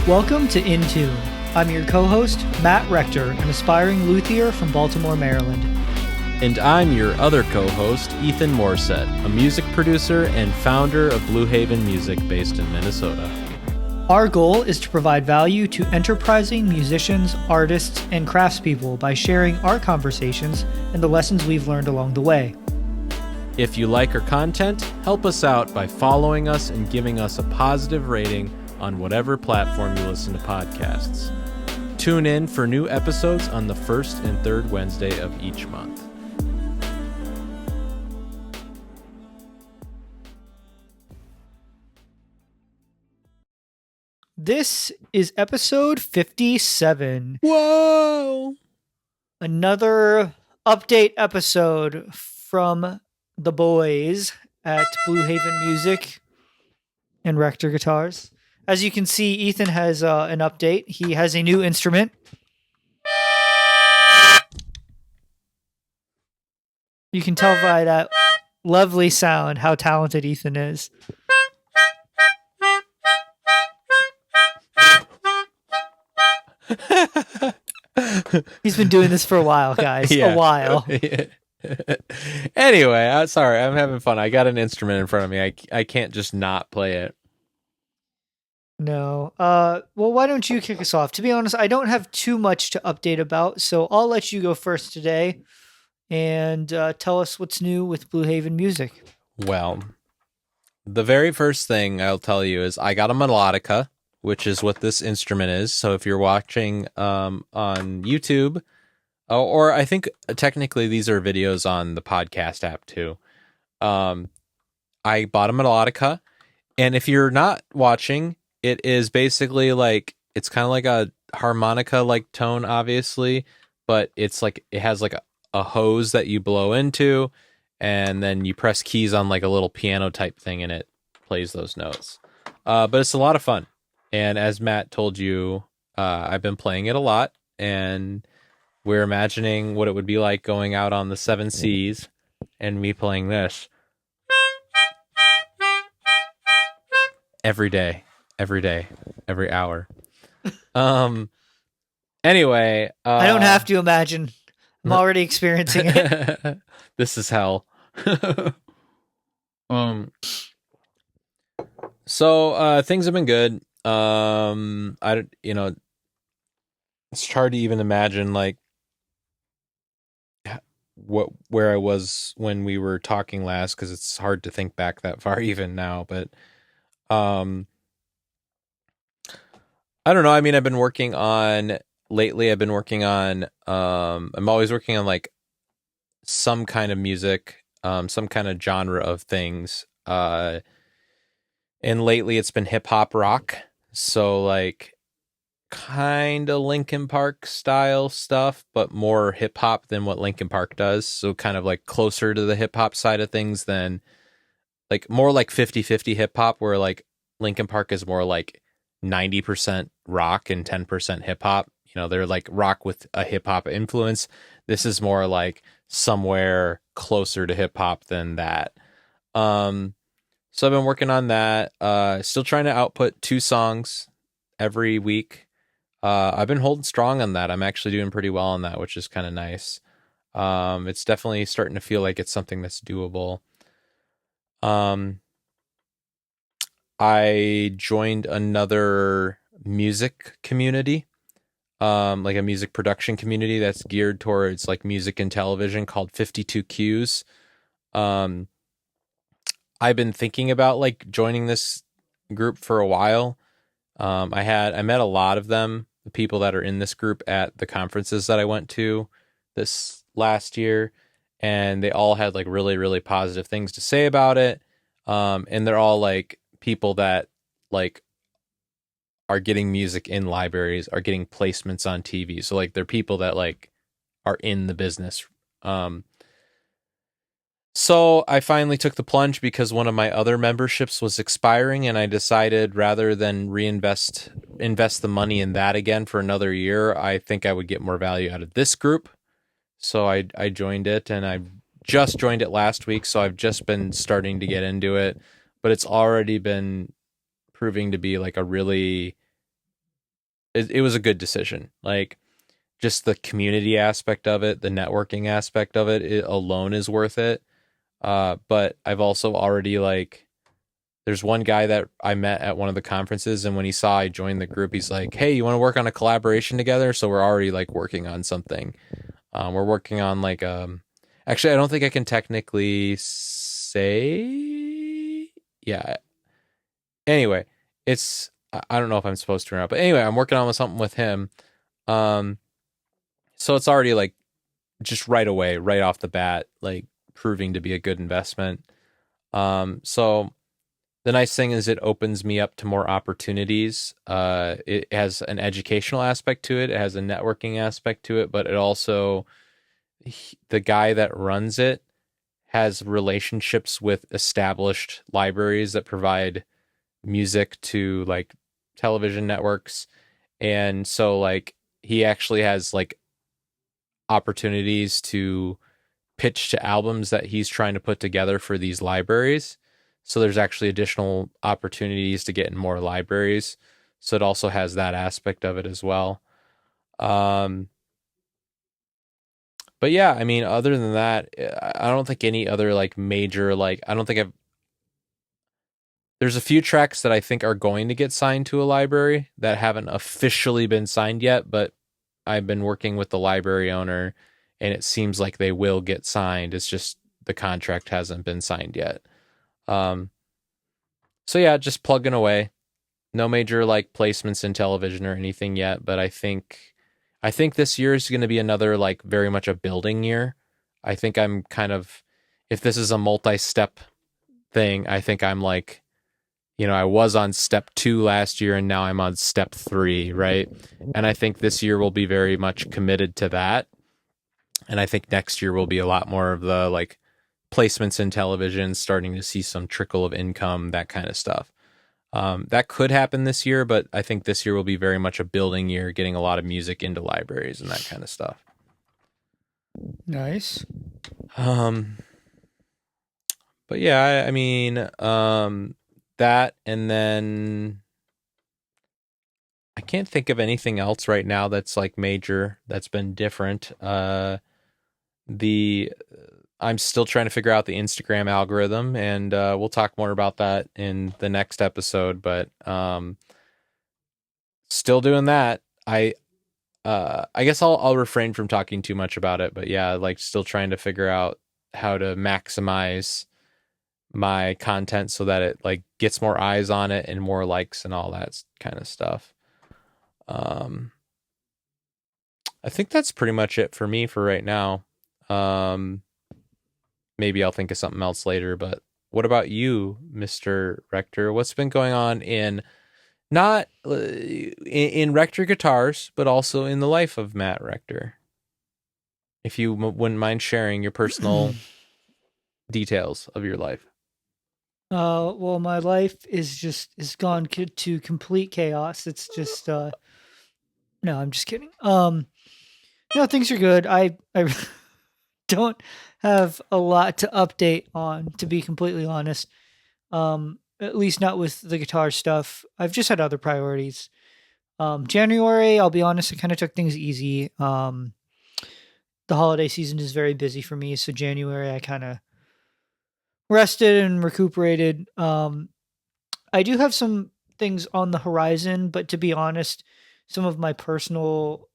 Welcome to In Tune. I'm your co-host, Matt Rector, an aspiring luthier from Baltimore, Maryland. And I'm your other co-host, Ethan Morset, a music producer and founder of Blue Haven Music based in Minnesota. Our goal is to provide value to enterprising musicians, artists, and craftspeople by sharing our conversations and the lessons we've learned along the way. If you like our content, help us out by following us and giving us a positive rating on whatever platform you listen to podcasts. Tune in for new episodes on the first and third Wednesday of each month. This is episode 57. Whoa! Another update episode from the boys at Blue Haven Music and Rector Guitars. As you can see, Ethan has an update. He has a new instrument. You can tell by that lovely sound how talented Ethan is. He's been doing this for a while, guys. Yeah. A while. Anyway, sorry, I'm having fun. I got an instrument in front of me. I can't just not play it. No. Well, why don't you kick us off? To be honest, I don't have too much to update about, so I'll let you go first today and tell us what's new with Blue Haven Music. Well, the very first thing I'll tell you is I got a melodica, which is what this instrument is. So if you're watching on YouTube, or I think technically these are videos on the podcast app too. I bought a melodica, and if you're not watching, it is basically like, it's kind of like a harmonica like tone, obviously, but it's like, it has like a hose that you blow into, and then you press keys on like a little piano type thing, and it plays those notes. But it's a lot of fun. And as Matt told you, I've been playing it a lot, and we're imagining what it would be like going out on the seven seas and me playing this every day, every hour. Anyway, I don't have to imagine. I'm already experiencing it. This is hell. So things have been good. It's hard to even imagine like where I was when we were talking last, because it's hard to think back that far even now. But I don't know. I mean, I'm always working on like some kind of music, some kind of genre of things. And lately it's been hip hop rock. So like kind of Linkin Park style stuff, but more hip hop than what Linkin Park does. So kind of like closer to the hip hop side of things than like more like 50-50 hip hop, where like Linkin Park is more like 90% rock and 10% hip hop. You know, they're like rock with a hip hop influence. This is more like somewhere closer to hip hop than that. So I've been working on that. Still trying to output 2 songs every week. I've been holding strong on that. I'm actually doing pretty well on that, which is kind of nice. It's definitely starting to feel like it's something that's doable. I joined another music community, like a music production community that's geared towards like music and television, called 52 Qs. I've been thinking about like joining this group for a while. I met a lot of them, the people that are in this group, at the conferences that I went to this last year, and they all had like really, really positive things to say about it. And they're all like people that like are getting music in libraries, are getting placements on TV. So like they're people that like are in the business. So I finally took the plunge because one of my other memberships was expiring, and I decided rather than invest the money in that again for another year, I think I would get more value out of this group. So I joined it, and I just joined it last week. So I've just been starting to get into it, but it's already been proving to be like a really it was a good decision. Like just the community aspect of it, the networking aspect of it, it alone is worth it. But I've also already like there's one guy that I met at one of the conferences, and when he saw I joined the group, he's like, "Hey, you want to work on a collaboration together?" So we're already like working on something. We're working on like actually, I don't think I can technically say. Yeah. Anyway, it's I don't know if I'm supposed to or not, but anyway, I'm working on something with him. Um, so it's already like just right away, right off the bat, like proving to be a good investment. So the nice thing is it opens me up to more opportunities. It has an educational aspect to it. It has a networking aspect to it, but it also the guy that runs it has relationships with established libraries that provide music to like television networks. And so like he actually has like opportunities to pitch to albums that he's trying to put together for these libraries. So there's actually additional opportunities to get in more libraries. So it also has that aspect of it as well. Um, but yeah, I mean, other than that, I don't think any other like major like I don't think I've there's a few tracks that I think are going to get signed to a library that haven't officially been signed yet, but I've been working with the library owner and it seems like they will get signed. It's just the contract hasn't been signed yet. Um, so yeah, just plugging away. No major like placements in television or anything yet, but I think this year is going to be another like very much a building year. I think I'm kind of if this is a multi-step thing, I think I'm like I was on step 2 last year and now I'm on step 3, right? And I think this year will be very much committed to that. And I think next year will be a lot more of the like placements in television, starting to see some trickle of income, that kind of stuff. That could happen this year, but I think this year will be very much a building year, getting a lot of music into libraries and that kind of stuff. Nice. Um, but yeah, I mean, that and then I can't think of anything else right now that's like major that's been different. The I'm still trying to figure out the Instagram algorithm, and we'll talk more about that in the next episode. But still doing that. I guess I'll refrain from talking too much about it. But yeah, like still trying to figure out how to maximize my content so that it like gets more eyes on it and more likes and all that kind of stuff. Um, I think that's pretty much it for me for right now. Um, Maybe I'll think of something else later, but what about you, Mr. Rector? What's been going on in not in Rector Guitars, but also in the life of Matt Rector? If you wouldn't mind sharing your personal details of your life. Well, my life is gone to complete chaos. It's just no, I'm just kidding. No, things are good. I don't have a lot to update on, to be completely honest. At least not with the guitar stuff. I've just had other priorities. January, I'll be honest, I kind of took things easy. The holiday season is very busy for me, so January I kind of rested and recuperated. I do have some things on the horizon, but to be honest, some of my personal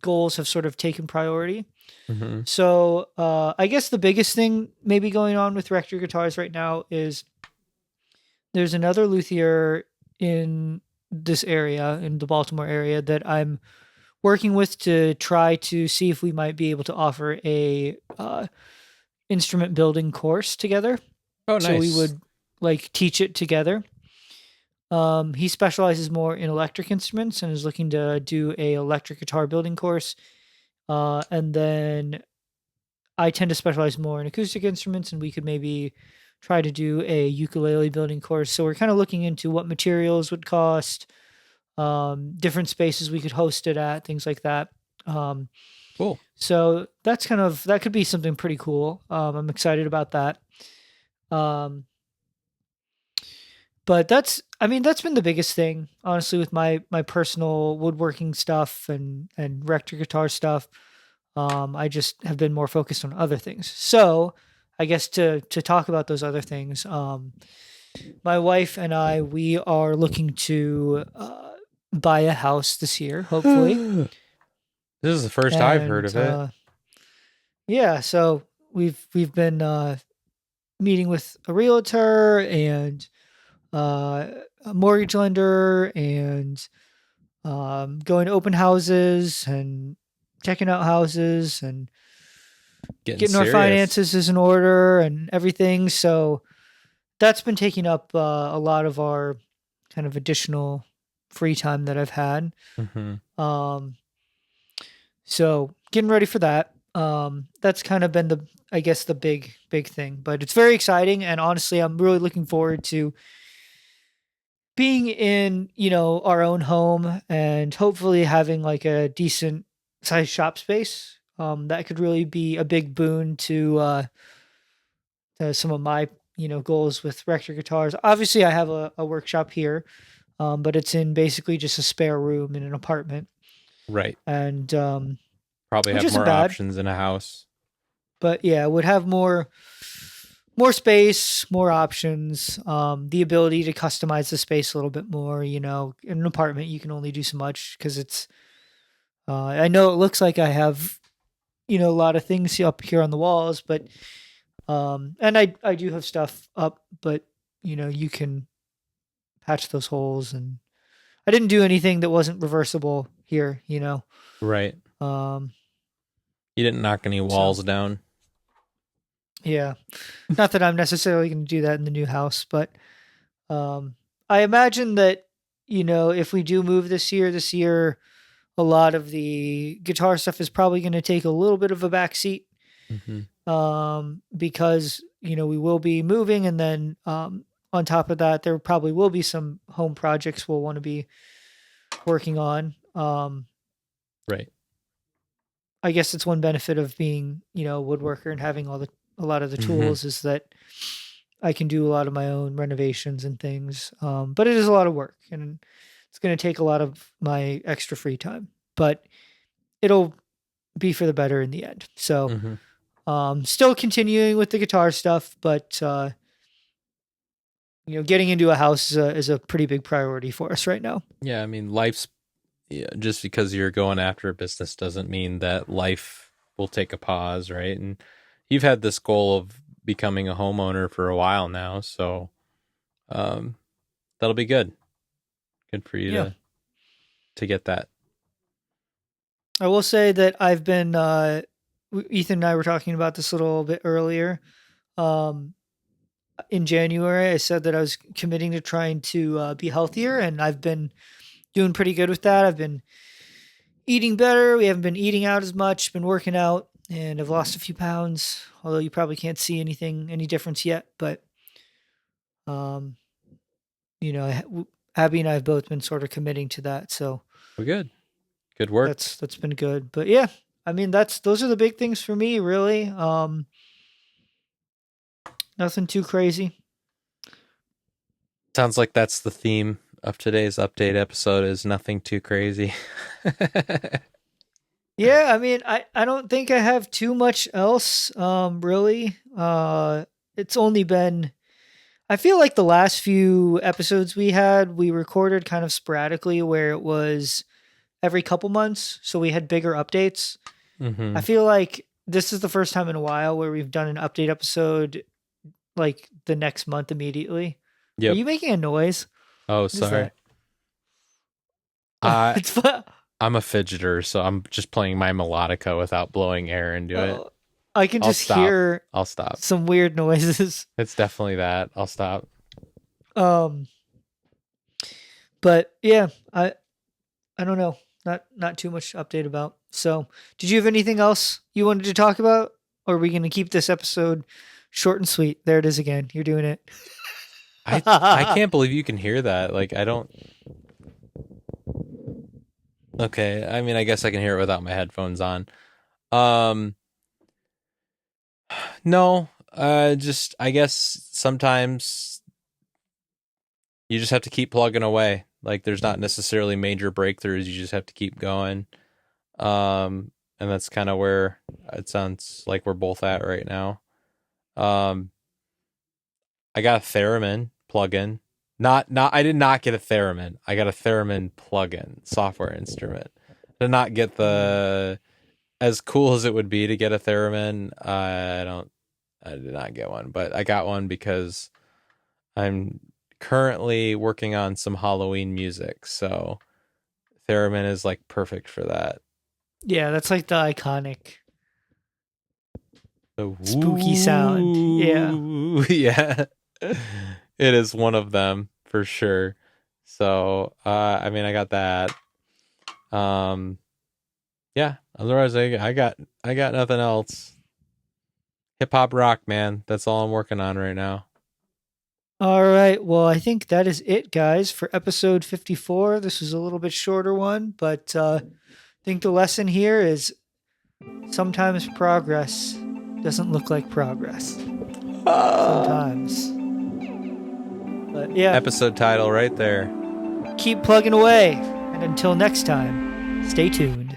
goals have sort of taken priority. Mm-hmm. So I guess the biggest thing maybe going on with Rector Guitars right now is there's another luthier in this area, in the Baltimore area, that I'm working with to try to see if we might be able to offer a instrument building course together. Oh, So we nice. would like teach it together. He specializes more in electric instruments and is looking to do a electric guitar building course. And then I tend to specialize more in acoustic instruments, and we could maybe try to do a ukulele building course. So we're kind of looking into what materials would cost, different spaces we could host it at, things like that. Um, Cool. so that could be something pretty cool. I'm excited about that. Um, but that's been the biggest thing, honestly, with my personal woodworking stuff and Rector guitar stuff. I just have been more focused on other things. So, I guess to talk about those other things, my wife and I, we are looking to buy a house this year, hopefully, This is the first I've heard and of it. yeah, so we've been meeting with a realtor and a mortgage lender and going to open houses and checking out houses and Getting getting our serious. finances in order and everything. So that's been taking up a lot of our kind of additional free time that I've had. Hmm. Um, so getting ready for that. That's kind of been I guess, the big thing. But it's very exciting, and honestly, I'm really looking forward to being in, our own home and hopefully having like a decent sized shop space. That could really be a big boon to some of my, goals with Rector guitars. Obviously, I have a workshop here, but it's in basically just a spare room in an apartment, Right. and Probably which have isn't more bad. options in a house. But yeah, would have more space, more options, the ability to customize the space a little bit more. In an apartment, you can only do so much because it's. I know it looks like I have, a lot of things up here on the walls, but and I do have stuff up, but you can patch those holes, and I didn't do anything that wasn't reversible here. Right. Um, You didn't knock any so walls down. yeah, not that I'm necessarily going to do that in the new house, but um, I imagine that if we do move this year, a lot of the guitar stuff is probably going to take a little bit of a backseat, Hmm. because we will be moving, and then on top of that, there probably will be some home projects we'll want to be working on. Right. I guess it's one benefit of being a woodworker and having a lot of the Hmm. tools is that I can do a lot of my own renovations and things. But it is a lot of work, and it's going to take a lot of my extra free time. But it'll be for the better in the end. So, Hmm. still continuing with the guitar stuff, but getting into a house is a pretty big priority for us right now. Yeah, I mean, life's yeah, just because you're going after a business doesn't mean that life will take a pause, right? And you've had this goal of becoming a homeowner for a while now, so um, that'll be good. Good for you Yeah, to get that. I will say that I've been. Ethan and I were talking about this a little bit earlier. Um, in January, I said that I was committing to trying to be healthier, and I've been doing pretty good with that. I've been eating better. We haven't been eating out as much. Been working out, and I've lost a few pounds. Although you probably can't see any difference yet, but um, Abby and I have both been sort of committing to that, so Well, good. Good work. that's been good. But yeah, I mean those are the big things for me, really. Nothing too crazy. Sounds like that's the theme of today's update episode is nothing too crazy. Yeah, I mean, I don't think I have too much else, really. It's only been, I feel like the last few episodes we recorded kind of sporadically where it was every couple months, so we had bigger updates. I Hmm. feel like this is the first time in a while where we've done an update episode like the next month immediately. Are Yep. you making a noise? Oh, What is sorry. that? I It's fun. I'm a fidgeter, so I'm just playing my melodica without blowing air into it. Oh, I can I'll just stop. hear I'll stop. some weird noises. It's definitely that. I'll stop. Um, but yeah, I don't know. Not too much to update about. So, did you have anything else you wanted to talk about? Or are we going to keep this episode short and sweet? There it is again. You're doing it. I can't believe you can hear that. Like I don't. Okay, I mean, I guess I can hear it without my headphones on. Um, no, just I guess sometimes you just have to keep plugging away. Like there's not necessarily major breakthroughs. You just have to keep going. And that's kind of where it sounds like we're both at right now. Um, I got a theremin plugin. Not I did not get a theremin. I got a theremin plugin, software instrument. I did not get the as cool as it would be to get a theremin. I did not get one, but I got one because I'm currently working on some Halloween music, so theremin is like perfect for that. Yeah, that's like the iconic So, spooky sound. Yeah. yeah, it is one of them for sure. So, I mean, I got that. Um, yeah. Otherwise, I got nothing else. Hip hop rock, man. That's all I'm working on right now. All right. Well, I think that is it, guys, for episode 54. This was a little bit shorter one, but I think the lesson here is sometimes progress doesn't look like progress. Sometimes. But yeah, Episode title right there. keep plugging away. And until next time, stay tuned.